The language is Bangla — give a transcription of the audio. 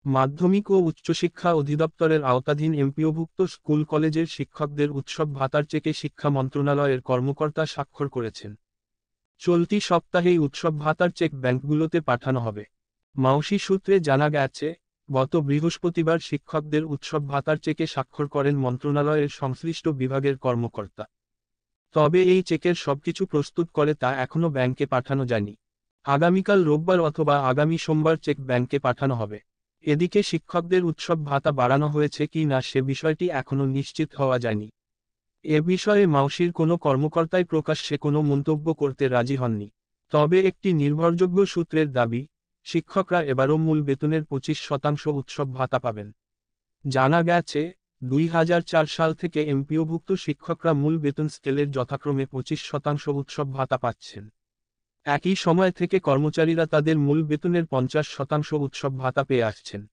মাধ্যমিক ও উচ্চশিক্ষা অধিদপ্তরের আওতাধীন এমপিওভুক্ত স্কুল কলেজের শিক্ষকদের উৎসব ভাতার চেকে শিক্ষা মন্ত্রণালয়ের কর্মকর্তা স্বাক্ষর করেছেন। চলতি সপ্তাহেই উৎসব ভাতার চেক ব্যাংকগুলোতে পাঠানো হবে। মাউসি সূত্রে জানা গেছে, গত বৃহস্পতিবার শিক্ষকদের উৎসব ভাতার চেকে স্বাক্ষর করেন মন্ত্রণালয়ের সংশ্লিষ্ট বিভাগের কর্মকর্তা। তবে এই চেকের সবকিছু প্রস্তুত করে তা এখনও ব্যাংকে পাঠানো যায়নি। আগামীকাল রোববার অথবা আগামী সোমবার চেক ব্যাংকে পাঠানো হবে। এদিকে শিক্ষকদের উৎসব ভাতা বাড়ানো হয়েছে কি না সে বিষয়টি এখনও নিশ্চিত হওয়া যায়নি। এ বিষয়ে মাউসির কোনো কর্মকর্তাই প্রকাশ্যে কোনো মন্তব্য করতে রাজি হননি। তবে একটি নির্ভরযোগ্য সূত্রের দাবি, শিক্ষকরা এবারও মূল বেতনের 25% উৎসব ভাতা পাবেন। জানা গেছে, 2004 সাল থেকে এমপিওভুক্ত শিক্ষকরা মূল বেতন স্কেলের যথাক্রমে 25% উৎসব ভাতা পাচ্ছেন। একই সময় থেকে কর্মচারীরা তাদের মূল বেতনের 50% উৎসব ভাতা পেয়ে আসছেন।